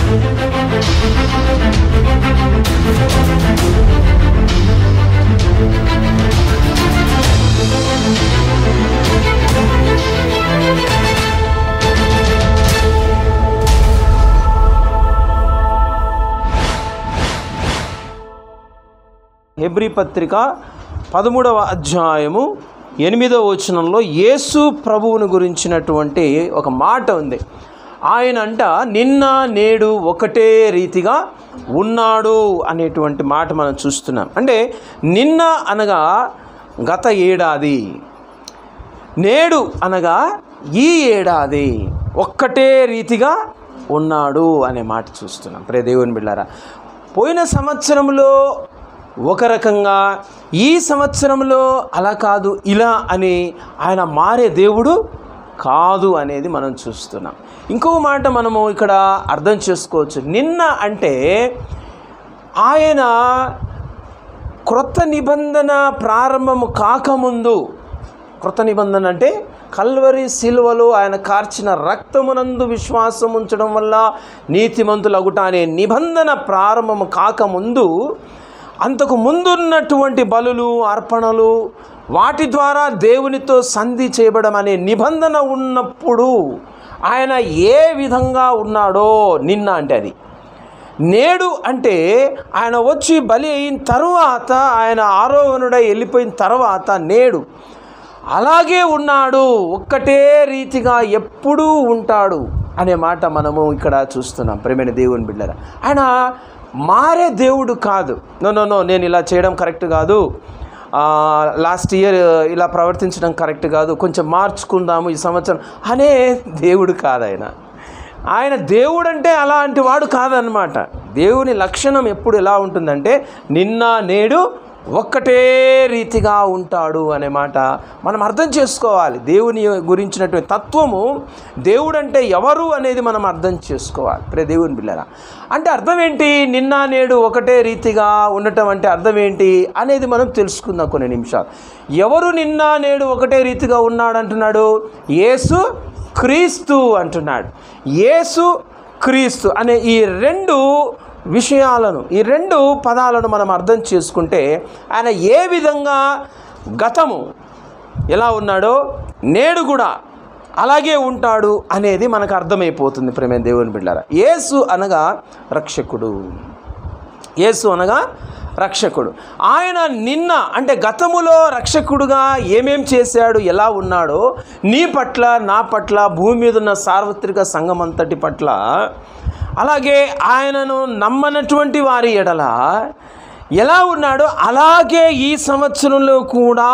Hebrew పత్రిక 13వ అధ్యాయము 8వ వచనంలో యేసు ప్రభువును గురించినటువంటి ఒక మాట ఉంది. ఆయన అంట నిన్న నేడు ఒకటే రీతిగా ఉన్నాడు అనేటువంటి మాట మనం చూస్తున్నాం. అంటే నిన్న అనగా గత ఏడాది, నేడు అనగా ఈ ఏడాది ఒక్కటే రీతిగా ఉన్నాడు అనే మాట చూస్తున్నాం. ప్రియ దేవుని బిడ్డలారా, పోయిన సంవత్సరంలో ఒక రకంగా, ఈ సంవత్సరంలో అలా కాదు ఇలా అని ఆయన మారే దేవుడు కాదు అనేది మనం చూస్తున్నాం. ఇంకొక మాట మనము ఇక్కడ అర్థం చేసుకోవచ్చు. నిన్న అంటే ఆయన క్రొత్త నిబంధన ప్రారంభము కాకముందు, క్రొత్త నిబంధన అంటే కల్వరి సిలువలో ఆయన కార్చిన రక్తమునందు విశ్వాసం ఉంచడం వల్ల నీతిమంతులగుట అనే నిబంధన ప్రారంభము కాకముందు, అంతకు ముందున్నటువంటి బలులు, అర్పణలు, వాటి ద్వారా దేవునితో సంధి చేయబడం అనే నిబంధన ఉన్నప్పుడు ఆయన ఏ విధంగా ఉన్నాడో నిన్న అంటే అది. నేడు అంటే ఆయన వచ్చి బలి అయిన తరువాత, ఆయన ఆరోహణుడై వెళ్ళిపోయిన తర్వాత నేడు అలాగే ఉన్నాడు, ఒక్కటే రీతిగా ఎప్పుడూ ఉంటాడు అనే మాట మనము ఇక్కడ చూస్తున్నాం. ప్రియమైన దేవుని బిడ్డలారా, ఆయన మారే దేవుడు కాదు. నో నేను ఇలా చేయడం కరెక్ట్ కాదు, లాస్ట్ ఇయర్ ఇలా ప్రవర్తించడం కరెక్ట్ కాదు, కొంచెం మార్చుకుందాము ఈ సంవత్సరం అనే దేవుడు కాదు ఆయన. ఆయన దేవుడు అంటే అలాంటి వాడు కాదనమాట. దేవుని లక్షణం ఎప్పుడు ఎలా ఉంటుందంటే నిన్న నేడు ఒక్కటే రీతిగా ఉంటాడు అనే మాట మనం అర్థం చేసుకోవాలి. దేవుని గురించినటువంటి తత్వము, దేవుడు అంటే ఎవరు అనేది మనం అర్థం చేసుకోవాలి. ప్రియ దేవుని బిడ్డలారా, అంటే అర్థం ఏంటి? నిన్న నేడు ఒకటే రీతిగా ఉండటం అంటే అర్థం ఏంటి అనేది మనం తెలుసుకుందాం కొన్ని నిమిషాలు. ఎవరు నిన్న నేడు ఒకటే రీతిగా ఉన్నాడు అంటున్నాడు? యేసు క్రీస్తు అంటున్నాడు. యేసు క్రీస్తు అనే ఈ రెండు విషయాలను, ఈ రెండు పదాలను మనం అర్థం చేసుకుంటే ఆయన ఏ విధంగా గతము ఎలా ఉన్నాడో నేడు కూడా అలాగే ఉంటాడు అనేది మనకు అర్థమైపోతుంది. ప్రేమ దేవుని బిడ్డలారా, యేసు అనగా రక్షకుడు. యేసు అనగా రక్షకుడు. ఆయన నిన్న అంటే గతములో రక్షకుడుగా ఏమేం చేశాడు, ఎలా ఉన్నాడో నీ పట్ల, నా పట్ల, భూమి మీద ఉన్న సార్వత్రిక సంఘం అంతటి పట్ల, అలాగే ఆయనను నమ్మనటువంటి వారి ఎడల ఎలా ఉన్నాడో అలాగే ఈ సంవత్సరంలో కూడా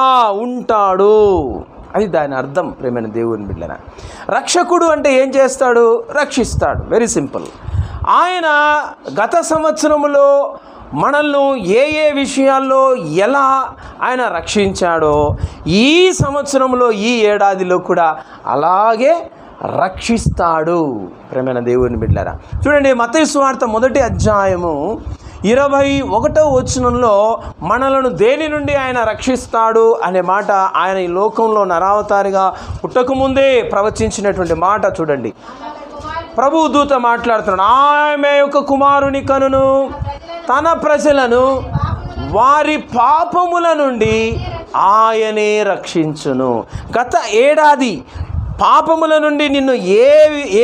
ఉంటాడు. అది దాని అర్థం. ప్రేమైన దేవుని బిడ్డలారా, రక్షకుడు అంటే ఏం చేస్తాడు? రక్షిస్తాడు. Very simple. ఆయన గత సంవత్సరంలో మనల్ని ఏ విషయాల్లో ఎలా ఆయన రక్షించాడో ఈ సంవత్సరంలో, ఈ ఏడాదిలో కూడా అలాగే రక్షిస్తాడు. ప్రేమైన దేవుని బిడ్డలారా, చూడండి, మత్తయి సువార్త 1వ అధ్యాయము 21వ వచనంలో మనలను దేని నుండి ఆయన రక్షిస్తాడు అనే మాట ఆయన ఈ లోకంలో నరావతారిగా పుట్టకముందే ప్రవచించినటువంటి మాట చూడండి. ప్రభువు దూత మాట్లాడుతున్నాడు. ఆమె యొక్క కుమారుని కనును, తన ప్రజలను వారి పాపముల నుండి ఆయనే రక్షించును. గత ఏడాది పాపముల నుండి నిన్ను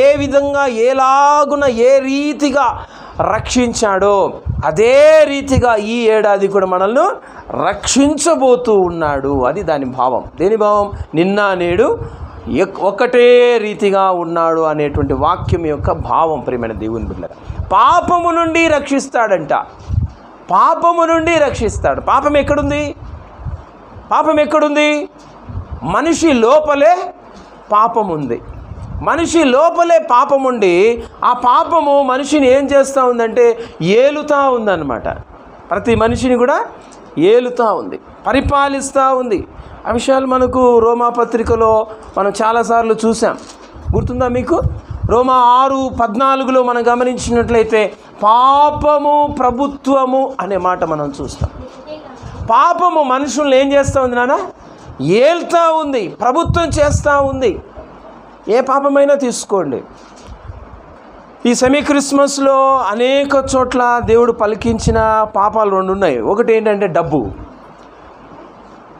ఏ విధంగా, ఎలాగున, ఏ రీతిగా రక్షించాడో అదే రీతిగా ఈ ఏడాది కూడా మనల్ని రక్షించబోతూ ఉన్నాడు. అది దాని భావం. దేని భావం? నిన్న నేడు ఒకటే రీతిగా ఉన్నాడు అనేటువంటి వాక్యం యొక్క భావం. ప్రియమైన దేవుని బిడ్డలారా, పాపము నుండి రక్షిస్తాడంట. పాపము నుండి రక్షిస్తాడు. పాపం ఎక్కడుంది? పాపం ఎక్కడుంది? మనిషి లోపలే పాపం ఉంది. మనిషి లోపలే పాపం ఉండి ఆ పాపము మనిషిని ఏం చేస్తూ ఉందంటే ఏలుతూ ఉందన్నమాట. ప్రతి మనిషిని కూడా ఏలుతూ ఉంది, పరిపాలిస్తూ ఉంది. ఆ విషయాలు మనకు రోమాపత్రికలో మనం చాలాసార్లు చూసాం. గుర్తుందా మీకు? రోమా 6:14లో మనం గమనించినట్లయితే పాపము ప్రభుత్వము అనే మాట మనం చూస్తాం. పాపము మనుషుల్ని ఏం చేస్తూ ఉంది నాన్న? ఏల్తూ ఉంది, ప్రభుత్వం చేస్తూ ఉంది. ఏ పాపమైనా తీసుకోండి. ఈ సెమీ క్రిస్మస్లో అనేక చోట్ల దేవుడు పలికించిన పాపాలు 2 ఉన్నాయి. ఒకటి ఏంటంటే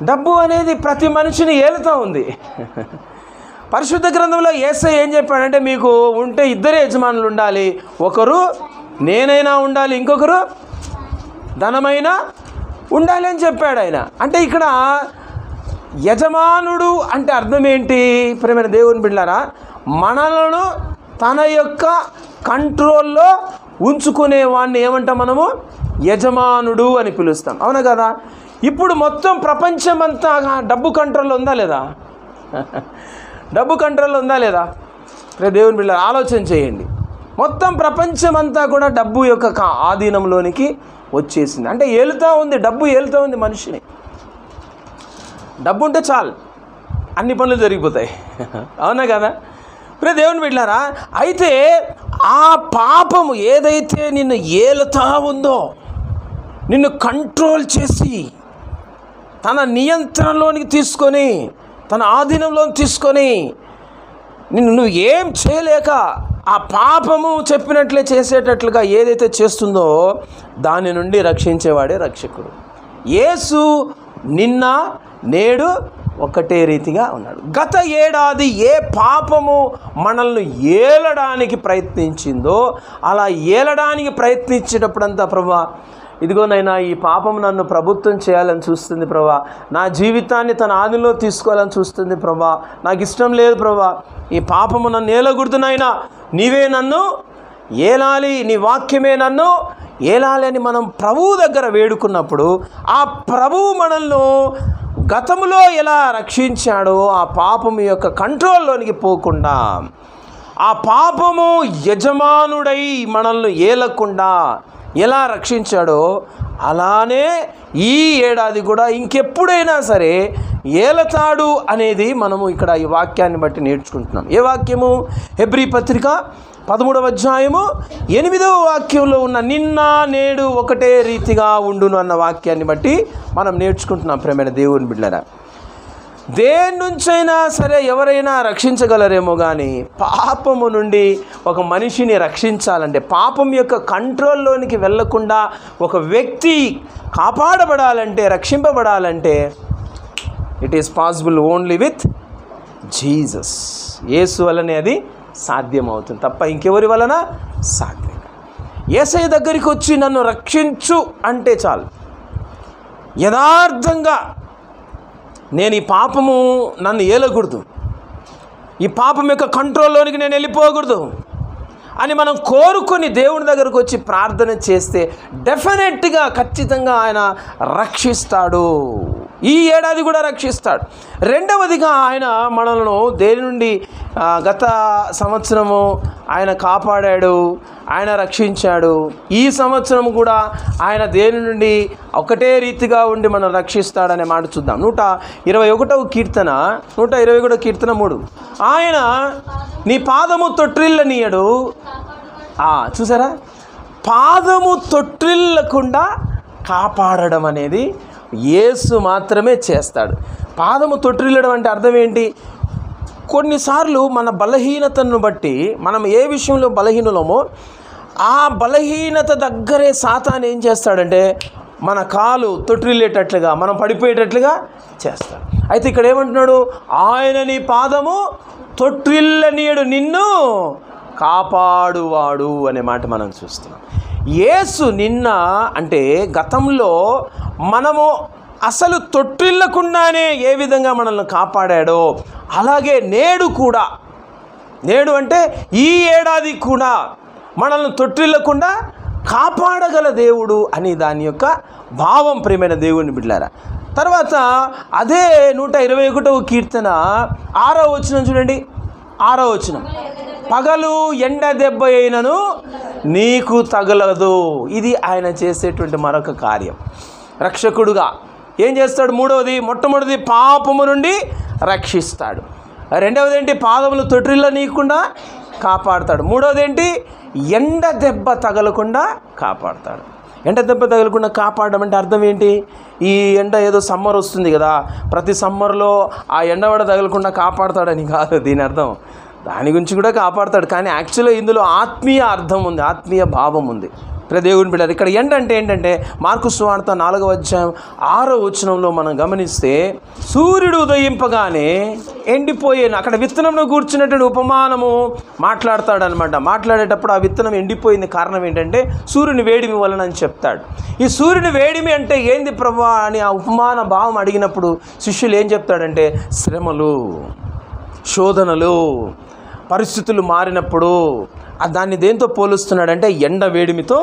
డబ్బు అనేది ప్రతి మనిషిని ఏలుతూ ఉంది. పరిశుద్ధ గ్రంథంలో యేసయ్య ఏం చెప్పాడంటే, మీకు ఉంటే 2 యజమానులు ఉండాలి, ఒకరు నేనైనా ఉండాలి, ఇంకొకరు ధనమైనా ఉండాలి అని చెప్పాడు ఆయన. అంటే ఇక్కడ యజమానుడు అంటే అర్థం ఏంటి? ప్రియమైన దేవుని బిడ్డలారా, మనలను తన యొక్క కంట్రోల్లో ఉంచుకునేవాడిని ఏమంటాం మనము? యజమానుడు అని పిలుస్తాం. అవునా కదా? ఇప్పుడు మొత్తం ప్రపంచమంతా డబ్బు కంట్రోల్లో ఉందా లేదా? డబ్బు కంట్రోల్లో ఉందా లేదా? దేవుని బిడ్డలారా, ఆలోచన చేయండి. మొత్తం ప్రపంచమంతా కూడా డబ్బు యొక్క ఆధీనంలోనికి వచ్చేసింది. అంటే ఏలుతూ ఉంది, డబ్బు ఏలుతూ ఉంది మనిషిని. డబ్బు ఉంటే చాలు, అన్ని పనులు జరిగిపోతాయి. అవునా కదా? ఇప్పుడు దేవుని బిడ్డలారా, అయితే ఆ పాపము ఏదైతే నిన్ను ఏలుతా ఉందో, నిన్ను కంట్రోల్ చేసి తన నియంత్రణలోనికి తీసుకొని, తన ఆధీనంలోకి తీసుకొని నువ్వు ఏం చేయలేక ఆ పాపము చెప్పినట్లే చేసేటట్లుగా ఏదైతే చేస్తుందో దాని నుండి రక్షించేవాడే రక్షకుడు. యేసు నిన్న నేడు ఒకటే రీతిగా ఉన్నాడు. గత ఏడాది ఏ పాపము మనల్ని ఏలడానికి ప్రయత్నించిందో అలా ఏలడానికి ప్రయత్నించేటప్పుడంతా, ప్రభువా ఇదిగోనైనా ఈ పాపం నన్ను ప్రభుత్వం చేయాలని చూస్తుంది ప్రభువా, నా జీవితాన్ని తన ఆదిలో తీసుకోవాలని చూస్తుంది ప్రభువా, నాకు ఇష్టం లేదు ప్రభువా, ఈ పాపము నన్ను ఏలకూడదునైనా, నీవే నన్ను ఏలాలి, నీ వాక్యమే నన్ను ఏలాలి అని మనం ప్రభువు దగ్గర వేడుకున్నప్పుడు, ఆ ప్రభువు మనల్ని గతములో ఎలా రక్షించాడో ఆ పాపము యొక్క కంట్రోల్లోనికి పోకుండా, ఆ పాపము యజమానుడై మనల్ని ఏలకుండా ఎలా రక్షించాడో అలానే ఈ ఏడాది కూడా ఇంకెప్పుడైనా సరే ఏలతాడు అనేది మనము ఇక్కడ ఈ వాక్యాన్ని బట్టి నేర్చుకుంటున్నాం. ఏ వాక్యము? హెబ్రీ పత్రిక 13వ అధ్యాయము 8వ వాక్యంలో ఉన్న నిన్న నేడు ఒకటే రీతిగా ఉండును అన్న వాక్యాన్ని బట్టి మనం నేర్చుకుంటున్నాం. ప్రియమైన దేవుని బిడ్డలారా, దేని నుంచైనా సరే ఎవరైనా రక్షించగలరేమో కానీ పాపము నుండి ఒక మనిషిని రక్షించాలంటే, పాపం యొక్క కంట్రోల్లోనికి వెళ్ళకుండా ఒక వ్యక్తి కాపాడబడాలంటే, రక్షింపబడాలంటే it is possible only with Jesus. యేసు వలనే అది సాధ్యమవుతుంది, తప్ప ఇంకెవరి వలన సాధ్యం. యేసయ్య దగ్గరికి వచ్చి నన్ను రక్షించు అంటే చాలు. యథార్థంగా నేను ఈ పాపము నన్ను ఏలకూడదు, ఈ పాపం యొక్క కంట్రోల్లోనికి నేను వెళ్ళిపోకూడదు అని మనం కోరుకొని దేవుని దగ్గరకు వచ్చి ప్రార్థన చేస్తే డెఫినెట్గా ఖచ్చితంగా ఆయన రక్షిస్తాడు. ఈ ఏడాది కూడా రక్షిస్తాడు. రెండవదిగా ఆయన మనలను దేని నుండి గత సంవత్సరము ఆయన కాపాడాడు, ఆయన రక్షించాడు. ఈ సంవత్సరం కూడా ఆయన దేని నుండి ఒకటే రీతిగా ఉండి మనం రక్షిస్తాడనే మాట చూద్దాం. 121వ కీర్తన 3 ఆయన నీ పాదము తొట్టిల్లనీయడు. చూసారా, పాదము తొట్టిల్లకుండా కాపాడడం అనేది యేసు మాత్రమే చేస్తాడు. పాదము తొట్టిల్లడం అంటే అర్థం ఏంటి? కొన్నిసార్లు మన బలహీనతను బట్టి మనం ఏ విషయంలో బలహీనులమో ఆ బలహీనత దగ్గరే సాతాను ఏం చేస్తాడంటే మన కాలు తొట్టిల్లేటట్లుగా, మనం పడిపోయేటట్లుగా చేస్తాడు. అయితే ఇక్కడ ఏమంటున్నాడు? ఆయన నీ పాదము తొట్టిల్లనీయడు, నిన్ను కాపాడువాడు అనే మాట మనం చూస్తున్నాం. యేసు నిన్న అంటే గతంలో మనము అసలు తొట్టిల్లకుండానే ఏ విధంగా మనల్ని కాపాడాడో అలాగే నేడు కూడా, నేడు అంటే ఈ ఏడాది కూడా మనల్ని తొట్టిల్లకుండా కాపాడగల దేవుడు అని దాని యొక్క భావం. ప్రియమైన దేవుని బిడ్డలారా, తర్వాత అదే 121వ కీర్తన 6వ వచనం చూడండి. 6వ వచనం, పగలు ఎండ దెబ్బ అయినను నీకు తగలదు. ఇది ఆయన చేసేటువంటి మరొక కార్యం. రక్షకుడుగా ఏం చేస్తాడు? మొట్టమొదటిది పాపము నుండి రక్షిస్తాడు. రెండవది ఏంటి? పాదములు తొట్టిల్ల నీయకుండా కాపాడుతాడు. మూడవది ఏంటి? ఎండ దెబ్బ తగలకుండా కాపాడుతాడు. ఎండ దెబ్బ తగలకుండా కాపాడడం అంటే అర్థం ఏంటి? ఈ ఎండ ఏదో సమ్మర్ వస్తుంది కదా, ప్రతి సమ్మర్లో ఆ ఎండవడ తగలకుండా కాపాడుతాడని కాదు దీని అర్థం. దాని గురించి కూడా కాపాడతాడు. కానీ యాక్చువల్గా ఇందులో ఆత్మీయ అర్థం ఉంది, ఆత్మీయ భావం ఉంది. దేవుని బిడ్డలు, ఇక్కడ ఎండ అంటే ఏంటంటే మార్కు సువార్త 4వ అధ్యాయం 6వ వచనంలో మనం గమనిస్తే సూర్యుడు ఉదయింపగానే ఎండిపోయేను. అక్కడ విత్తనంలో కూర్చున్నటువంటి ఉపమానము మాట్లాడతాడనమాట. మాట్లాడేటప్పుడు ఆ విత్తనం ఎండిపోయింది కారణం ఏంటంటే సూర్యుని వేడిమి వలన అని చెప్తాడు. ఈ సూర్యుని వేడిమి అంటే ఏంది ప్రభువా అని ఆ ఉపమాన భావం అడిగినప్పుడు శిష్యులు ఏం చెప్తాడంటే శ్రమలు, శోధనలు, పరిస్థితులు మారినప్పుడు దాన్ని దేంతో పోలుస్తున్నాడంటే ఎండ వేడిమితో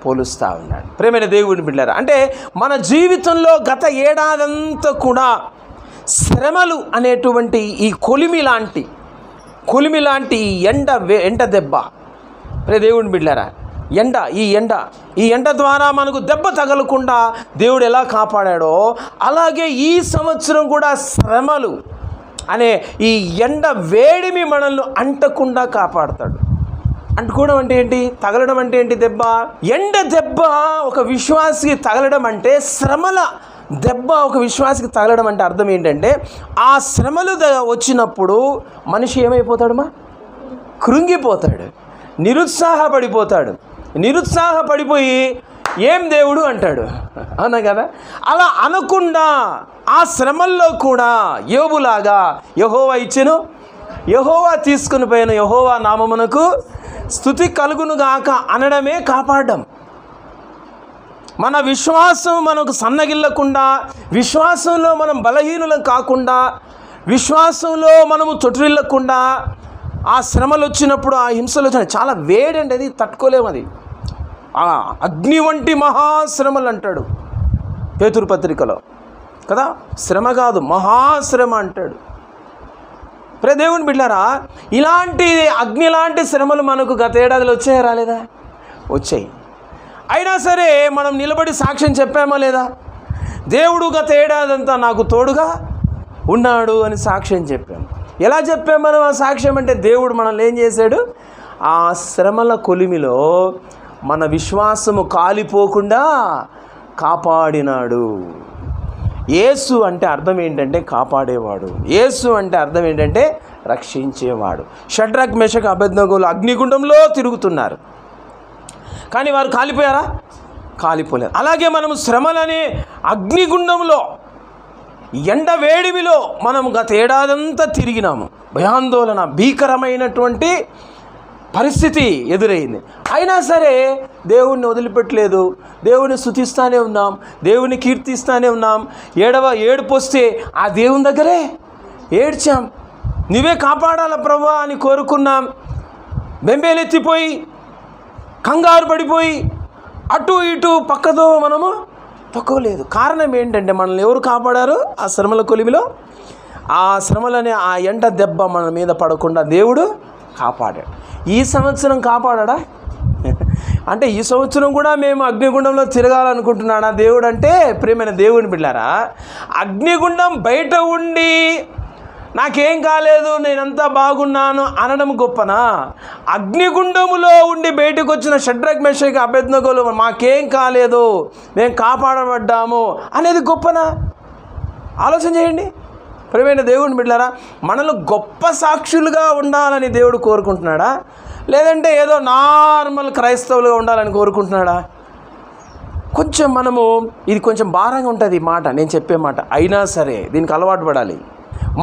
పోలుస్తూ ఉన్నాడు. ప్రేమైన దేవుని బిడ్డలారా, అంటే మన జీవితంలో గత ఏడాదంతా కూడా శ్రమలు అనేటువంటి ఈ కొలిమి లాంటి ఎండ దెబ్బ. దేవుని బిడ్డలారా, ఈ ఎండ ద్వారా మనకు దెబ్బ తగలకుండా దేవుడు ఎలా కాపాడాడో అలాగే ఈ సంవత్సరం కూడా శ్రమలు అనే ఈ ఎండ వేడిమి మనల్ని అంటకుండా కాపాడతాడు. అంటుకోవడం అంటే ఏంటి? తగలడం అంటే ఏంటి? దెబ్బ. ఎండ దెబ్బ ఒక విశ్వాసికి తగలడం అంటే, శ్రమల దెబ్బ ఒక విశ్వాసికి తగలడం అంటే అర్థం ఏంటంటే ఆ శ్రమలు వచ్చినప్పుడు మనిషి ఏమైపోతాడమ్మా? కృంగిపోతాడు, నిరుత్సాహపడిపోయి ఏం దేవుడు అంటాడు, అవునా కదా? అలా అనకుండా ఆ శ్రమల్లో కూడా యోబులాగా యెహోవా ఇచ్చెను, యెహోవా తీసుకుని పోయిన, యెహోవా నామమునకు స్తుతి కలుగునుగాక అనడమే కాపాడడం. మన విశ్వాసం మనకు సన్నగిల్లకుండా, విశ్వాసంలో మనం బలహీనులం కాకుండా, విశ్వాసంలో మనము తొట్టిల్లకుండా, ఆ శ్రమలు వచ్చినప్పుడు, ఆ హింసలు వచ్చినప్పుడు చాలా వేడండి, అది తట్టుకోలేము. అది అగ్ని వంటి మహాశ్రమలు అంటాడు పేతురు పత్రికలో కదా. శ్రమ కాదు, మహాశ్రమ అంటాడు. దేవుని బిడ్డలారా, ఇలాంటి అగ్ని లాంటి శ్రమలు మనకు గత ఏడాదిలో వచ్చాయా రాలేదా? వచ్చాయి. అయినా సరే మనం నిలబడి సాక్ష్యం చెప్పామా లేదా? దేవుడు గత ఏడాదంతా నాకు తోడుగా ఉన్నాడు అని సాక్ష్యం చెప్పాము. ఎలా చెప్పాము మనం ఆ సాక్ష్యం అంటే, దేవుడు మనల్ని ఏం చేశాడు? ఆ శ్రమల కొలిమిలో మన విశ్వాసము కాలిపోకుండా కాపాడినాడు. యేసు అంటే అర్థం ఏంటంటే కాపాడేవాడు. యేసు అంటే అర్థం ఏంటంటే రక్షించేవాడు. షడ్రక్ మెషక్ అబేద్నెగోలు అగ్నిగుండంలో తిరుగుతున్నారు, కానీ వారు కాలిపోయారా? కాలిపోలేదు. అలాగే మనము శ్రమలనే అగ్నిగుండంలో, ఎండ వేడిమిలో మనం గత ఏడాదంతా తిరిగినాము. భయాందోళన, భీకరమైనటువంటి పరిస్థితి ఎదురైంది. అయినా సరే దేవుణ్ణి వదిలిపెట్టలేదు, దేవుని స్తుతిస్తూనే ఉన్నాం, దేవుని కీర్తిస్తూనే ఉన్నాం. ఏడుపు వస్తే ఆ దేవుని దగ్గరే ఏడ్చాం. నువ్వే కాపాడాల ప్రభువా అని కోరుకున్నాం. బెంబేలెత్తిపోయి, కంగారు పడిపోయి, అటు ఇటు పక్కదో మనము తక్కువలేదు. కారణం ఏంటంటే మనల్ని ఎవరు కాపాడారు? ఆ శ్రమల కొలిమిలో, ఆ శ్రమలనే ఆ ఎండ దెబ్బ మన మీద పడకుండా దేవుడు కాపాడాడు. ఈ సంవత్సరం కాపాడా అంటే ఈ సంవత్సరం కూడా మేము అగ్నిగుండంలో తిరగాలనుకుంటున్నాడా దేవుడు అంటే? ప్రియమైన దేవుని బిడ్డలారా, అగ్నిగుండం బయట ఉండి నాకేం కాలేదు, నేనంతా బాగున్నాను అనడం గొప్పనా? అగ్నిగుండములో ఉండి బయటకు వచ్చిన షడ్రక్ మెషక్ అబేద్నెగోలు మాకేం కాలేదు, మేము కాపాడబడ్డాము అనేది గొప్పనా? ఆలోచన చేయండి. ప్రియమైన దేవుని బిడ్డలారా, మనలో గొప్ప సాక్షులుగా ఉండాలని దేవుడు కోరుకుంటున్నాడా? లేదంటే ఏదో నార్మల్ క్రైస్తవులుగా ఉండాలని కోరుకుంటున్నాడా? కొంచెం మనము, ఇది కొంచెం భారంగా ఉంటుంది ఈ మాట, నేను చెప్పే మాట. అయినా సరే దీనికి అలవాటు పడాలి.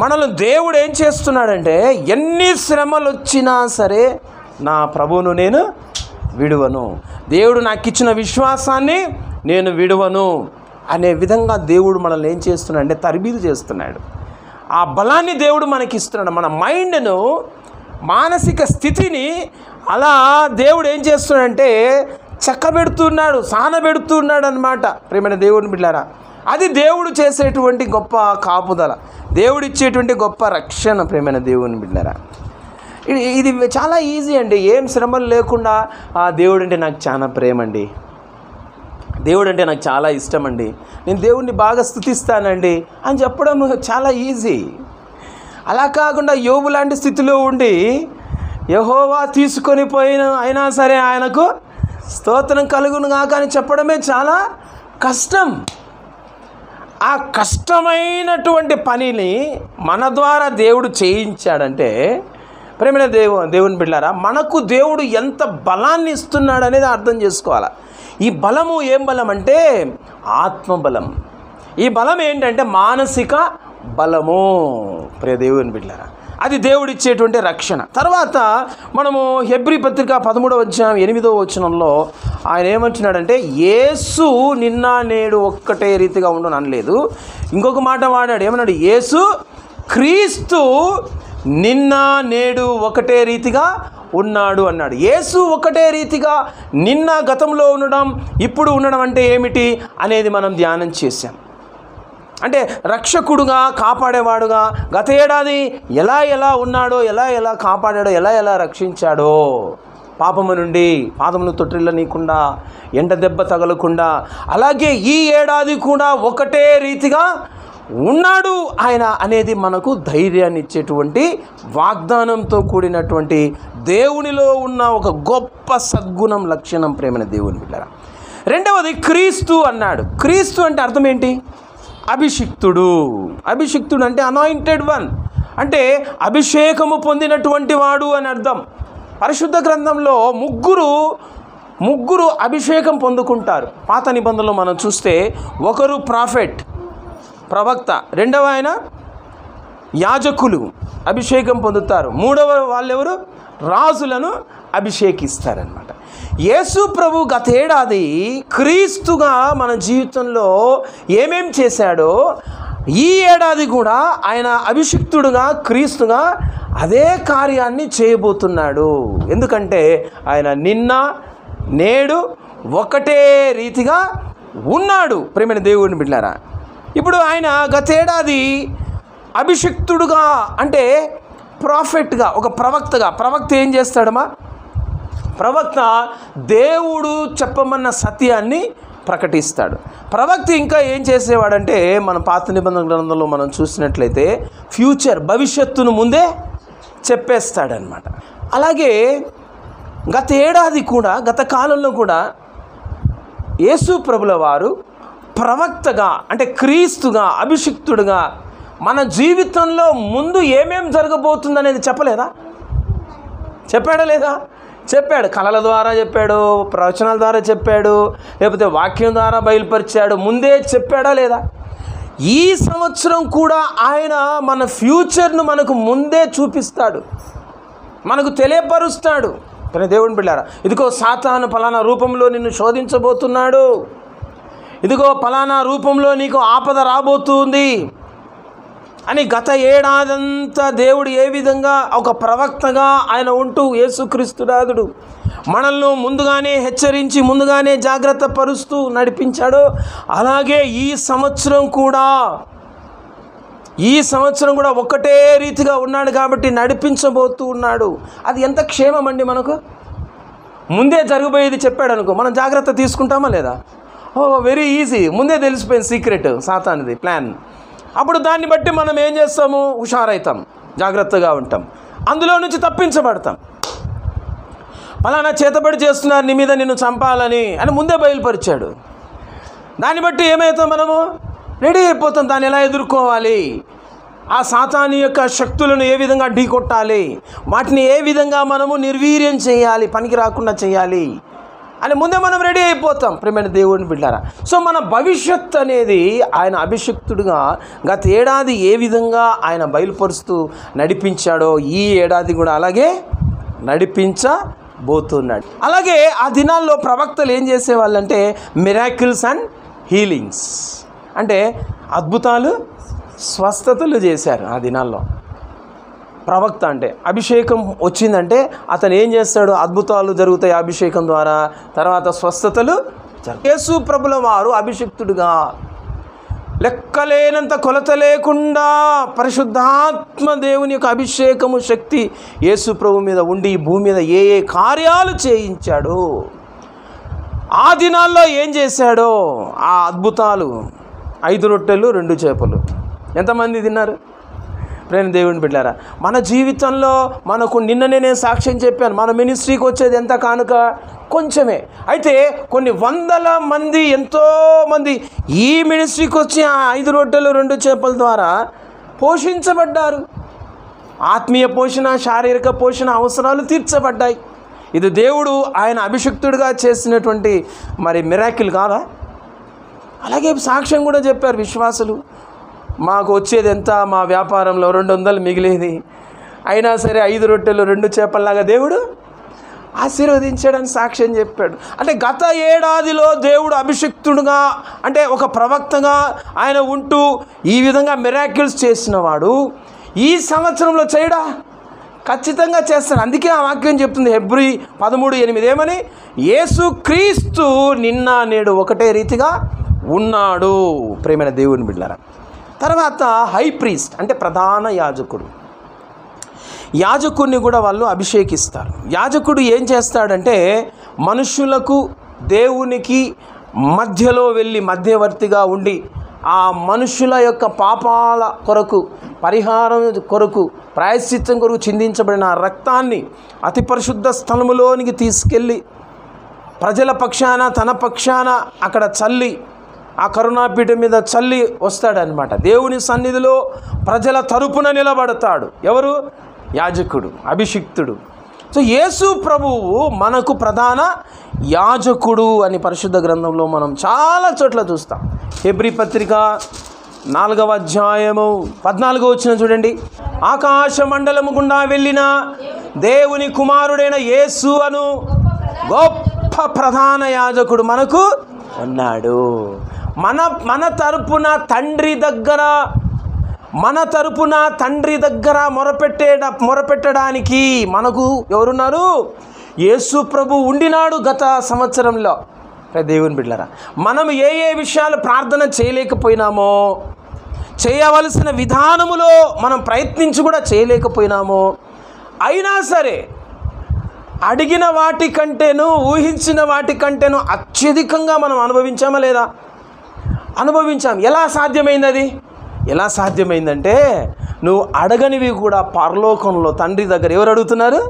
మనలో దేవుడు ఏం చేస్తున్నాడంటే, ఎన్ని శ్రమలు వచ్చినా సరే నా ప్రభువును నేను విడువను, దేవుడు నాకు ఇచ్చిన విశ్వాసాన్ని నేను విడువను అనే విధంగా దేవుడు మనల్ని ఏం చేస్తున్నాడు అంటే తరబీదు చేస్తున్నాడు. ఆ బలాన్ని దేవుడు మనకి ఇస్తున్నాడు. మన మైండ్ను, మానసిక స్థితిని అలా దేవుడు ఏం చేస్తున్నాడంటే చక్కబెడుతున్నాడు, సానబెడుతున్నాడు అన్నమాట. ప్రియమైన దేవుని బిడ్డలారా, అది దేవుడు చేసేటువంటి గొప్ప కాపుదల, దేవుడు ఇచ్చేటువంటి గొప్ప రక్షణ. ప్రియమైన దేవుని బిడ్డలారా, ఇది చాలా ఈజీ అండి. ఏం శ్రమలు లేకుండా దేవుడు అంటే నాకు చాలా ప్రేమ అండి, దేవుడు అంటే నాకు చాలా ఇష్టం అండి, నేను దేవుడిని బాగా స్తుతిస్తానండి అని చెప్పడం చాలా ఈజీ. అలా కాకుండా యోబు లాంటి స్థితిలో ఉండి యెహోవా తీసుకొని పోయిన అయినా సరే ఆయనకు స్తోత్రం కలుగును గాక అని చెప్పడమే చాలా కష్టం. ఆ కష్టమైనటువంటి పనిని మన ద్వారా దేవుడు చేయించాడంటే ప్రేమైన దేవుని బిడ్డలారా, మనకు దేవుడు ఎంత బలాన్ని ఇస్తున్నాడు అనేది అర్థం చేసుకోవాలి. ఈ బలము ఏం బలం అంటే ఆత్మబలం. ఈ బలం ఏంటంటే మానసిక బలము. ప్రియ దేవుని బిడ్డలారా, అది దేవుడిచ్చేటువంటి రక్షణ. తర్వాత మనము హెబ్రీ పత్రిక 13వ అధ్యాయం 8వ వచనంలో ఆయన ఏమంటున్నాడంటే, యేసు నిన్న నేడు ఒక్కటే రీతిగా ఉండును అనలేదు. ఇంకొక మాట వాడాడు, ఏమన్నాడు? యేసు క్రీస్తు నిన్న నేడు ఒకటే రీతిగా ఉన్నాడు అన్నాడు. యేసు ఒకటే రీతిగా నిన్న గతంలో ఉండడం, ఇప్పుడు ఉండడం అంటే ఏమిటి అనేది మనం ధ్యానం చేశాం. అంటే రక్షకుడుగా, కాపాడేవాడుగా గత ఏడాది ఎలా ఉన్నాడో, ఎలా కాపాడాడో, ఎలా రక్షించాడో, పాపము నుండి పాదములు తొట్టిల్లనీయకుండా, ఎండ దెబ్బ తగలకుండా, అలాగే ఈ ఏడాది కూడా ఒకటే రీతిగా ఉన్నాడు ఆయన అనేది మనకు ధైర్యాన్ని ఇచ్చేటువంటి, వాగ్దానంతో కూడినటువంటి, దేవునిలో ఉన్న ఒక గొప్ప సద్గుణం, లక్షణం. ప్రేమైన దేవుని బిడ్డలారా, రెండవది క్రీస్తు అన్నాడు. క్రీస్తు అంటే అర్థం ఏంటి? అభిషిక్తుడు. అభిషిక్తుడు అంటే అనాయింటెడ్ వన్, అంటే అభిషేకము పొందినటువంటి వాడు అని అర్థం. పరిశుద్ధ గ్రంథంలో ముగ్గురు అభిషేకం పొందుకుంటారు. పాత నిబంధనలో మనం చూస్తే, ఒకరు ప్రాఫెట్, ప్రవక్త, రెండవ ఆయన యాజకులు అభిషేకం పొందుతారు, మూడవ వాళ్ళెవరు? రాజులను అభిషేకిస్తారనమాట. యేసు ప్రభు గత ఏడాది క్రీస్తుగా మన జీవితంలో ఏమేం చేశాడో, ఈ ఏడాది కూడా ఆయన అభిషిక్తుడుగా, క్రీస్తుగా అదే కార్యాన్ని చేయబోతున్నాడు. ఎందుకంటే ఆయన నిన్న నేడు ఒకటే రీతిగా ఉన్నాడు. ప్రేమైన దేవుని బిడ్డలారా, ఇప్పుడు ఆయన గత ఏడాది అభిషిక్తుడుగా అంటే ప్రాఫెట్గా, ఒక ప్రవక్తగా, ప్రవక్త ఏం చేస్తాడమ్మా? ప్రవక్త దేవుడు చెప్పమన్న సత్యాన్ని ప్రకటిస్తాడు. ప్రవక్త ఇంకా ఏం చేసేవాడంటే, మన పాత నిబంధన గ్రంథంలో మనం చూసినట్లయితే ఫ్యూచర్, భవిష్యత్తును ముందే చెప్పేస్తాడనమాట. అలాగే గత ఏడాది కూడా, గత కాలంలో కూడా యేసు ప్రభుల వారు ప్రవక్తగా అంటే క్రీస్తుగా, అభిషిక్తుడుగా మన జీవితంలో ముందు ఏమేం జరగబోతుందనేది చెప్పలేదా? చెప్పాడా లేదా? చెప్పాడు. కళల ద్వారా చెప్పాడు, ప్రవచనాల ద్వారా చెప్పాడు, లేకపోతే వాక్యం ద్వారా బయలుపరిచాడు. ముందే చెప్పాడా లేదా? ఈ సంవత్సరం కూడా ఆయన మన ఫ్యూచర్ను మనకు ముందే చూపిస్తాడు, మనకు తెలియపరుస్తాడు. కానీ దేవుని బిడ్డారా, ఇదిగో సాతాను ఫలానా రూపంలో నిన్ను శోధించబోతున్నాడు, ఇదిగో ఫలానా రూపంలో నీకు ఆపద రాబోతుంది అని గత ఏడాదంతా దేవుడు ఏ విధంగా ఒక ప్రవక్తగా ఆయన ఉంటూ, యేసుక్రీస్తునాథుడు మనల్ని ముందుగానే హెచ్చరించి, ముందుగానే జాగ్రత్త పరుస్తూ నడిపించాడో, అలాగే ఈ సంవత్సరం కూడా ఒకటే రీతిగా ఉన్నాడు కాబట్టి నడిపించబోతూ ఉన్నాడు. అది ఎంత క్షేమం అండి మనకు. ముందే జరగబోయేది చెప్పాడు అనుకో, మనం జాగ్రత్త తీసుకుంటామా లేదా? వెరీ ఈజీ, ముందే తెలిసిపోయింది సీక్రెట్, సాతానిది ప్లాన్. అప్పుడు దాన్ని బట్టి మనం ఏం చేస్తాము? హుషారైతాం, జాగ్రత్తగా ఉంటాం, అందులో నుంచి తప్పించబడతాం. ఫలానా చేతబడి చేస్తున్నారు నీ మీద, నిన్ను చంపాలని అని ముందే బయలుపరిచాడు. దాన్ని బట్టి ఏమవుతాం? మనము రెడీ అయిపోతాం, దాన్ని ఎలా ఎదుర్కోవాలి, ఆ సాతాను యొక్క శక్తులను ఏ విధంగా ఢీకొట్టాలి, వాటిని ఏ విధంగా మనము నిర్వీర్యం చేయాలి, పనికి రాకుండా చేయాలి అని ముందే మనం రెడీ అయిపోతాం. ప్రియమైన దేవుని బిడ్డారా, సో మన భవిష్యత్ అనేది ఆయన అభిషిక్తుడుగా గత ఏడాది ఏ విధంగా ఆయన బయలుపరుస్తూ నడిపించాడో, ఈ ఏడాది కూడా అలాగే నడిపించబోతున్నాడు. అలాగే ఆ దినాల్లో ప్రవక్తలు ఏం చేసేవాళ్ళంటే మిరాకిల్స్ అండ్ హీలింగ్స్, అంటే అద్భుతాలు, స్వస్థతలు చేశారు. ఆ దినాల్లో ప్రవక్త అంటే అభిషేకం వచ్చిందంటే అతను ఏం చేస్తాడు? అద్భుతాలు జరుగుతాయి అభిషేకం ద్వారా, తర్వాత స్వస్థతలు. యేసు ప్రభుల వారు అభిషిక్తుడుగా లెక్కలేనంత కొలత లేకుండా పరిశుద్ధాత్మ దేవుని యొక్క అభిషేకము, శక్తి యేసు ప్రభు మీద ఉండి ఈ భూమి మీద ఏ కార్యాలు చేయించాడో, ఆ దినాల్లో ఏం చేశాడో ఆ అద్భుతాలు. 5 రొట్టెలు 2 చేపలు ఎంతమంది తిన్నారు? ప్రేమ దేవుని బిడ్డారా, మన జీవితంలో మనకు నిన్ననే నేను సాక్ష్యం చెప్పాను, మన మినిస్ట్రీకి వచ్చేది ఎంత కానుక? కొంచెమే. అయితే కొన్ని వందల మంది, ఎంతోమంది ఈ మినిస్ట్రీకి వచ్చి ఆ 5 రొట్టెలు 2 చేపల ద్వారా పోషించబడ్డారు. ఆత్మీయ పోషణ, శారీరక పోషణ అవసరాలు తీర్చబడ్డాయి. ఇది దేవుడు ఆయన అభిషిక్తుడిగా చేసినటువంటి మరి మిరాకిల్ కాదా? అలాగే సాక్ష్యం కూడా చెప్పారు విశ్వాసులు. మాకు వచ్చేది ఎంత, మా వ్యాపారంలో 200 మిగిలేది, అయినా సరే 5 రొట్టెలు 2 చేపల్లాగా దేవుడు ఆశీర్వదించాడని సాక్ష్యం చెప్పాడు. అంటే గత ఏడాదిలో దేవుడు అభిషిక్తుడుగా, అంటే ఒక ప్రవక్తగా ఆయన ఉంటూ ఈ విధంగా మిరాకిల్స్ చేసినవాడు ఈ సంవత్సరంలో చేయడా? ఖచ్చితంగా చేస్తాడు. అందుకే ఆ వాక్యం చెప్తుంది హెబ్రీ 13:8 ఏమని? యేసు క్రీస్తు నిన్న నేడు ఒకటే రీతిగా ఉన్నాడు. ప్రేమైన దేవుని బిడ్డలారా, తర్వాత హై ప్రీస్ట్ అంటే ప్రధాన యాజకుడు. యాజకుడిని కూడా వాళ్ళు అభిషేకిస్తారు. యాజకుడు ఏం చేస్తాడంటే మనుషులకు దేవునికి మధ్యలో వెళ్ళి మధ్యవర్తిగా ఉండి ఆ మనుషుల యొక్క పాపాల కొరకు, పరిహారం కొరకు, ప్రాయశ్చిత్తం కొరకు చిందించబడిన రక్తాన్ని అతి పరిశుద్ధ స్థలములోనికి తీసుకెళ్ళి ప్రజల పక్షాన, తన పక్షాన అక్కడ చల్లి, ఆ కరుణాపీఠం మీద చల్లి వస్తాడనమాట. దేవుని సన్నిధిలో ప్రజల తరపున నిలబడతాడు. ఎవరు? యాజకుడు, అభిషిక్తుడు. సో యేసు ప్రభువు మనకు ప్రధాన యాజకుడు అని పరిశుద్ధ గ్రంథంలో మనం చాలా చోట్ల చూస్తాం. హెబ్రీ పత్రిక 4వ అధ్యాయము 14వ వచనం చూడండి. ఆకాశ మండలము గుండా వెళ్ళిన దేవుని కుమారుడైన యేసు అను గొప్ప ప్రధాన యాజకుడు మనకు ఉన్నాడు. మన తరపున తండ్రి దగ్గర మొరపెట్టడానికి మనకు ఎవరున్నారు? యేసు ప్రభు ఉండినాడు గత సంవత్సరంలో. దేవుని బిడ్డలారా, మనం ఏ విషయాలు ప్రార్థన చేయలేకపోయినామో, చేయవలసిన విధానములో మనం ప్రయత్నించి కూడా చేయలేకపోయినామో, అయినా సరే అడిగిన వాటికంటేను, ఊహించిన వాటికంటేను అత్యధికంగా మనం అనుభవించామా లేదా? అనుభవించాం. ఎలా సాధ్యమైంది అది? ఎలా సాధ్యమైందంటే, నువ్వు అడగనివి కూడా పరలోకంలో తండ్రి దగ్గర ఎవరు అడుగుతున్నారు?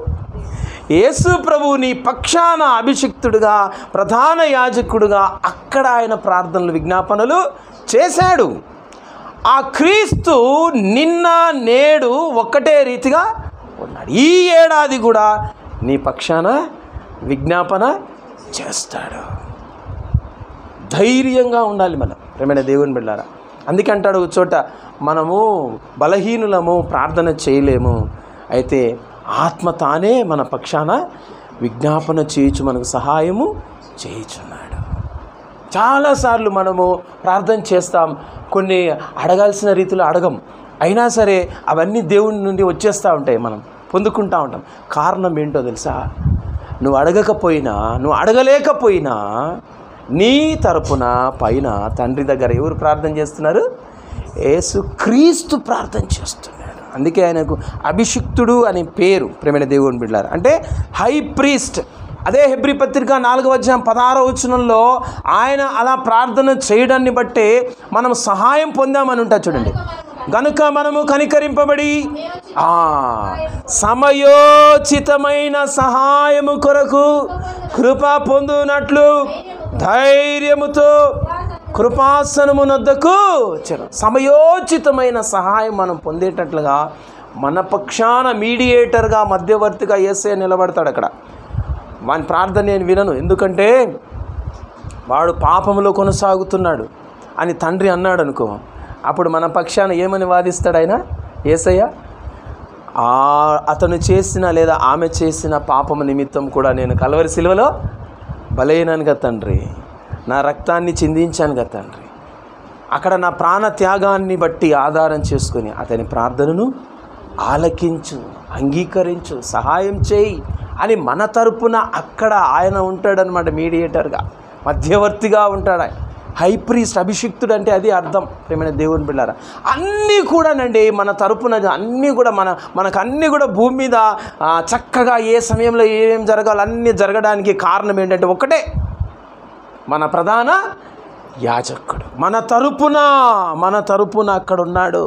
యేసు ప్రభువు నీ పక్షాన అభిషిక్తుడుగా, ప్రధాన యాజకుడుగా అక్కడ ఆయన ప్రార్థనలు, విజ్ఞాపనలు చేశాడు. ఆ క్రీస్తు నిన్న నేడు ఒక్కటే రీతిగా ఉన్నాడు. ఈ ఏడాది కూడా నీ పక్షాన విజ్ఞాపన చేస్తాడు. ధైర్యంగా ఉండాలి మనం, ప్రేమైన దేవుని బిడ్డలారా. అందుకే అంటాడు ఒక చోట, మనము బలహీనులము, ప్రార్థన చేయలేము, అయితే ఆత్మ తానే మన పక్షాన విజ్ఞాపన చేయుచు మనకు సహాయము చేయుచున్నాడు. చాలాసార్లు మనము ప్రార్థన చేస్తాం, కొన్ని అడగాల్సిన రీతిలో అడగం, అయినా సరే అవన్నీ దేవుని నుండి వచ్చేస్తూ ఉంటాయి, మనం పొందుకుంటూ ఉంటాం. కారణం ఏంటో తెలుసా? నువ్వు అడగలేకపోయినా నీ తరపున పైన తండ్రి దగ్గర ఎవరు ప్రార్థన చేస్తున్నారు? యేసు క్రీస్తు ప్రార్థన చేస్తున్నాడు. అందుకే ఆయనకు అభిషిక్తుడు అనే పేరు, ప్రేమైన దేవుని బిడ్డలారా. అంటే హై ప్రీస్ట్. అదే హెబ్రీ పత్రిక 4వ అధ్యాయం 16వ వచనంలో ఆయన అలా ప్రార్థన చేయడాన్ని బట్టే మనం సహాయం పొందామని ఉంటా చూడండి. గనుక మనము కనికరింపబడి సమయోచితమైన సహాయము కొరకు కృప పొందునట్లు ధైర్యముతో కృపాసనమునొద్దకు సమయోచితమైన సహాయం మనం పొందేటట్లుగా మన పక్షాన మీడియేటర్గా, మధ్యవర్తిగా యేసయ్య నిలబడతాడు. అక్కడ వాని ప్రార్థన నేను వినను, ఎందుకంటే వాడు పాపములో కొనసాగుతున్నాడు అని తండ్రి అన్నాడు అనుకో, అప్పుడు మన పక్షాన ఏమని వాదిస్తాడు ఆయన? యేసయ్య అతను చేసిన లేదా ఆమె చేసిన పాపము నిమిత్తం కూడా నేను కల్వరి సిలువలో బలైనాను కదా తండ్రి, నా రక్తాన్ని చిందించాను కదా తండ్రి, అక్కడ నా ప్రాణ త్యాగాన్ని బట్టి ఆధారం చేసుకొని అతని ప్రార్థనను ఆలకించు, అంగీకరించు, సహాయం చేయి అని మన తరపున అక్కడ ఆయన ఉంటాడనమాట. మీడియేటర్గా, మధ్యవర్తిగా ఉంటాడు ఆయన. హై ప్రీస్ట్, అభిషిక్తుడు అంటే అది అర్థం, ప్రేమైన దేవుని బిడ్డలారా. అన్నీ కూడానండి మన తరపున, అన్నీ కూడా మనకు అన్నీ కూడా భూమి మీద చక్కగా ఏ సమయంలో ఏమేం జరగాలి అన్నీ జరగడానికి కారణం ఏంటంటే ఒకటే, మన ప్రధాన యాజకుడు మన తరపున అక్కడ ఉన్నాడు.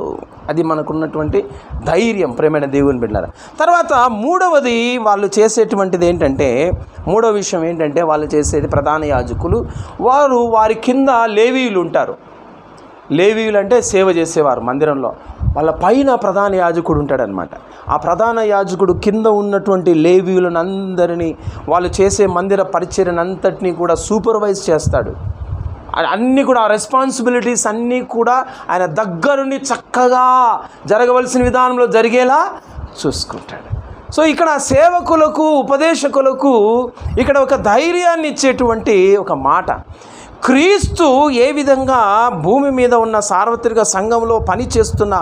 అది మనకున్నటువంటి ధైర్యం, ప్రేమైన దేవుని బిడ్డలారా. తర్వాత మూడవది వాళ్ళు చేసేటువంటిది ఏంటంటే, మూడవ విషయం ఏంటంటే, వాళ్ళు చేసేది ప్రధాన యాజకులు వారి కింద లేవీయులు ఉంటారు. లేవీయులు అంటే సేవ చేసేవారు మందిరంలో. వాళ్ళ పైన ప్రధాన యాజకుడు ఉంటాడనమాట. ఆ ప్రధాన యాజకుడు కింద ఉన్నటువంటి లేవీయులను అందరినీ, వాళ్ళు చేసే మందిర పరిచర్యను అంతటినీ కూడా సూపర్వైజ్ చేస్తాడు. అన్నీ కూడా, ఆ రెస్పాన్సిబిలిటీస్ అన్నీ కూడా ఆయన దగ్గరుండి చక్కగా జరగవలసిన విధానంలో జరిగేలా చూసుకుంటాడు. సో ఇక్కడ సేవకులకు, ఉపదేశకులకు ఇక్కడ ఒక ధైర్యాన్ని ఇచ్చేటువంటి ఒక మాట. క్రీస్తు ఏ విధంగా భూమి మీద ఉన్న సార్వత్రిక సంఘంలో పనిచేస్తున్న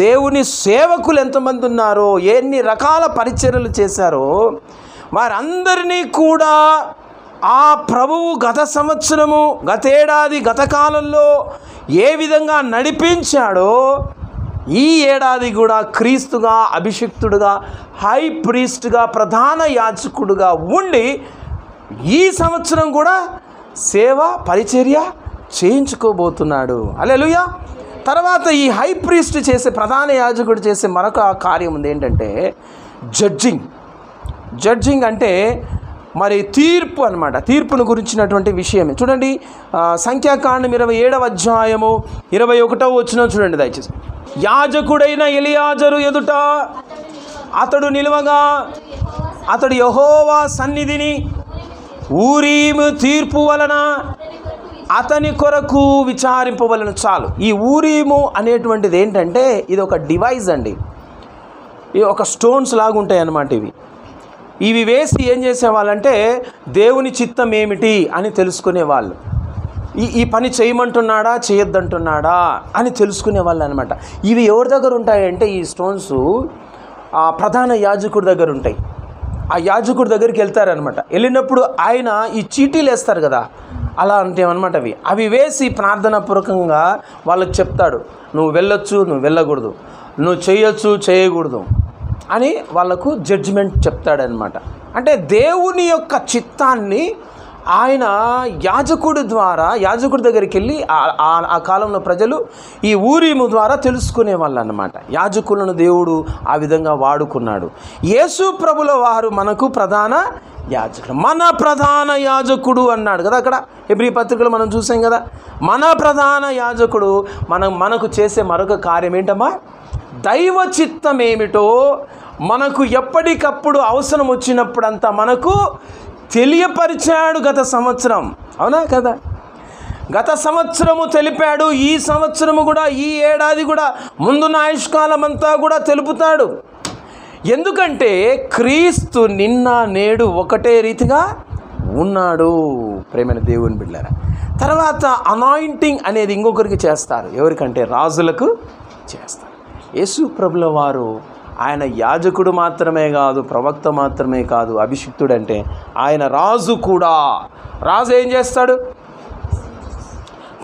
దేవుని సేవకులు ఎంతమంది ఉన్నారో, ఎన్ని రకాల పరిచర్యలు చేశారో, వారందరినీ కూడా ఆ ప్రభువు గత సంవత్సరము, గతేడాది, గత కాలంలో ఏ విధంగా నడిపించాడో, ఈ ఏడాది కూడా క్రీస్తుగా, అభిషిక్తుడుగా, హై ప్రీస్ట్గా, ప్రధాన యాజకుడుగా ఉండి ఈ సంవత్సరం కూడా సేవ పరిచర్య చేయించుకోబోతున్నాడు. హల్లెలూయా. తర్వాత ఈ హై ప్రీస్ట్ చేసే, ప్రధాన యాజకుడు చేసే మరొక కార్యం ఉంది. ఏంటంటే జడ్జింగ్ అంటే మరి తీర్పు అన్నమాట. తీర్పును గురించినటువంటి విషయమే. చూడండి, సంఖ్యాకాండం 27వ అధ్యాయము 21వ వచనం చూడండి దయచేసి. యాజకుడైన ఎలియాజరు ఎదుట అతడు నిలువగా అతడు యెహోవా సన్నిధిని ఊరీము తీర్పు వలన అతని కొరకు విచారింపవలను. చాలు. ఈ ఊరీము అనేటువంటిది ఏంటంటే, ఇది ఒక డివైస్ అండి. ఇది ఒక స్టోన్స్ లాగా ఉంటాయి అన్నమాట. ఇవి వేసి ఏం చేసేవాళ్ళంటే దేవుని చిత్తం ఏమిటి అని తెలుసుకునేవాళ్ళు. ఈ పని చేయమంటున్నాడా, చేయొద్దంటున్నాడా అని తెలుసుకునేవాళ్ళు అనమాట. ఇవి ఎవరి దగ్గర ఉంటాయంటే, ఈ స్టోన్స్ ప్రధాన యాజకుడి దగ్గర ఉంటాయి. ఆ యాజకుడి దగ్గరికి వెళ్తారనమాట. వెళ్ళినప్పుడు ఆయన ఈ చీటీలు వేస్తారు కదా, అలా అంటేమన్నమాట. అవి వేసి ప్రార్థనాపూర్వకంగా వాళ్ళకి చెప్తాడు, నువ్వు వెళ్ళొచ్చు, నువ్వు వెళ్ళకూడదు, నువ్వు చేయొచ్చు, చేయకూడదు అని వాళ్ళకు జడ్జిమెంట్ చెప్తాడనమాట. అంటే దేవుని యొక్క చిత్తాన్ని ఆయన యాజకుడి దగ్గరికి వెళ్ళి ఆ కాలంలో ప్రజలు ఈ ఊరీము ద్వారా తెలుసుకునే వాళ్ళు అన్నమాట. యాజకులను దేవుడు ఆ విధంగా వాడుకున్నాడు. యేసు ప్రభుల వారు మనకు ప్రధాన యాజకుడు, మన ప్రధాన యాజకుడు అన్నాడు కదా అక్కడ హెబ్రీ పత్రికలో మనం చూసాం కదా. మన ప్రధాన యాజకుడు మనకు చేసే మరొక కార్యం ఏంటమ్మా, దైవ చిత్తం ఏమిటో మనకు ఎప్పటికప్పుడు అవసరం వచ్చినప్పుడంతా మనకు తెలియపరిచాడు గత సంవత్సరం. అవునా కదా? గత సంవత్సరము తెలిపాడు, ఈ సంవత్సరము కూడా, ఈ ఏడాది కూడా, ముందున్న ఆయుష్కాలం అంతా కూడా తెలుపుతాడు. ఎందుకంటే క్రీస్తు నిన్న నేడు ఒకటే రీతిగా ఉన్నాడు. ప్రేమైన దేవుని బిడ్డలారా, తర్వాత అనాయింటింగ్ అనేది ఇంకొకరికి చేస్తారు. ఎవరికంటే రాజులకు చేస్తారు. యేసు ప్రభుల వారు ఆయన యాజకుడు మాత్రమే కాదు, ప్రవక్త మాత్రమే కాదు, అభిషిక్తుడంటే ఆయన రాజు కూడా. రాజు ఏం చేస్తాడు?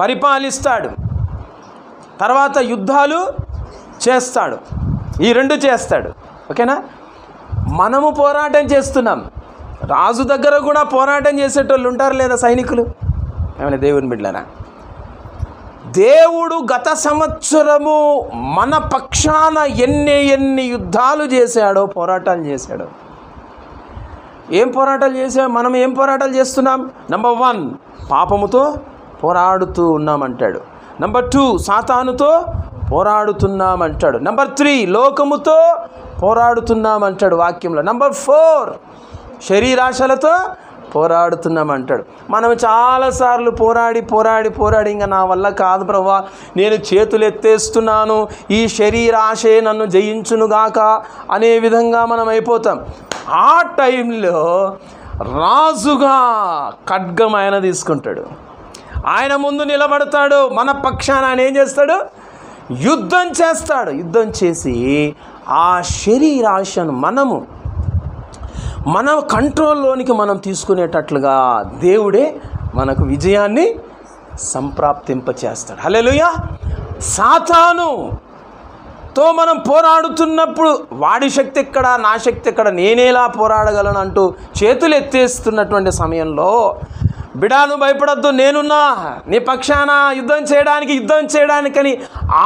పరిపాలిస్తాడు. తర్వాత యుద్ధాలు చేస్తాడు. ఈ రెండు చేస్తాడు. ఓకేనా? మనము పోరాటం చేస్తున్నాం. రాజు దగ్గర కూడా పోరాటం చేసేటోళ్ళు ఉంటారు లేదా, సైనికులు? ఏమైనా దేవుని బిడ్డలారా, దేవుడు గత సంవత్సరము మన పక్షాన ఎన్ని యుద్ధాలు చేశాడో, పోరాటాలు చేశాడో. ఏం పోరాటాలు చేశాడు? మనం ఏం పోరాటాలు చేస్తున్నాం? నెంబర్ 1 పాపముతో పోరాడుతూ ఉన్నామంటాడు. నెంబర్ 2 సాతానుతో పోరాడుతున్నామంటాడు. నెంబర్ 3 లోకముతో పోరాడుతున్నామంటాడు వాక్యంలో. నెంబర్ 4 శరీరాశలతో పోరాడుతున్నామంటాడు. మనం చాలాసార్లు పోరాడి ఇంకా నా వల్ల కాదు ప్రభువా, నేను చేతులు ఎత్తేస్తున్నాను, ఈ శరీరాశే నన్ను జయించునుగాక అనే విధంగా మనం అయిపోతాం. ఆ టైంలో రాజుగా ఖడ్గం ఆయన తీసుకుంటాడు. ఆయన ముందు నిలబడతాడు. మన పక్షాన ఆయన ఏం చేస్తాడు? యుద్ధం చేస్తాడు. యుద్ధం చేసి ఆ శరీరాశను మన కంట్రోల్లోనికి మనం తీసుకునేటట్లుగా దేవుడే మనకు విజయాన్ని సంప్రాప్తింపచేస్తాడు. హల్లెలూయా. సాతానుతో మనం పోరాడుతున్నప్పుడు వాడి శక్తి ఎక్కడ, నా శక్తి ఎక్కడ, నేనేలా పోరాడగలను అంటూ చేతులు ఎత్తేస్తున్నటువంటి సమయంలో, బిడాను భయపడద్దు, నేనున్నా నీ పక్షాన యుద్ధం చేయడానికని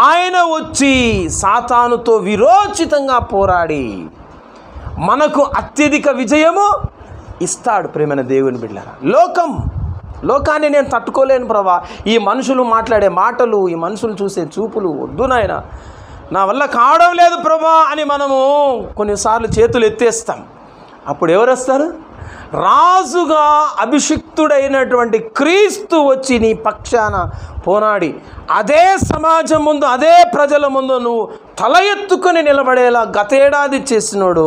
ఆయన వచ్చి సాతానుతో విరోచితంగా పోరాడి మనకు అత్యధిక విజయము ఇస్తాడు. ప్రేమైన దేవుని బిడ్డలారా, లోకాన్ని నేను తట్టుకోలేను ప్రభా, ఈ మనుషులు మాట్లాడే మాటలు, ఈ మనుషులు చూసే చూపులు వద్దు నాయన, నా వల్ల కావడం లేదు ప్రభా అని మనము కొన్నిసార్లు చేతులు ఎత్తేస్తాం. అప్పుడు ఎవరు వస్తారు? రాజుగా అభిషిక్తుడైనటువంటి క్రీస్తు వచ్చి నీ పక్షాన పోనాడి అదే సమాజం ముందు, అదే ప్రజల ముందు నువ్వు తల ఎత్తుకొని నిలబడేలా గత ఏడాది చేసినోడు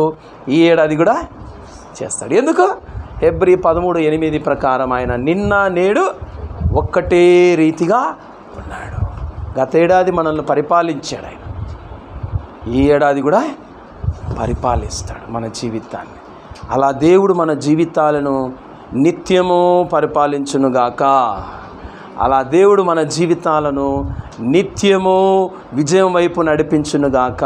ఈ ఏడాది కూడా చేస్తాడు. ఎందుకు? హెబ్రీ 13:8 ప్రకారం ఆయన నిన్న నేడు ఒక్కటే రీతిగా ఉన్నాడు. గత ఏడాది మనల్ని పరిపాలించాడు, ఆయన ఈ ఏడాది కూడా పరిపాలిస్తాడు మన జీవితాన్ని. అలా దేవుడు మన జీవితాలను నిత్యము పరిపాలించునుగాక. అలా దేవుడు మన జీవితాలను నిత్యము విజయం వైపు నడిపించునుగాక.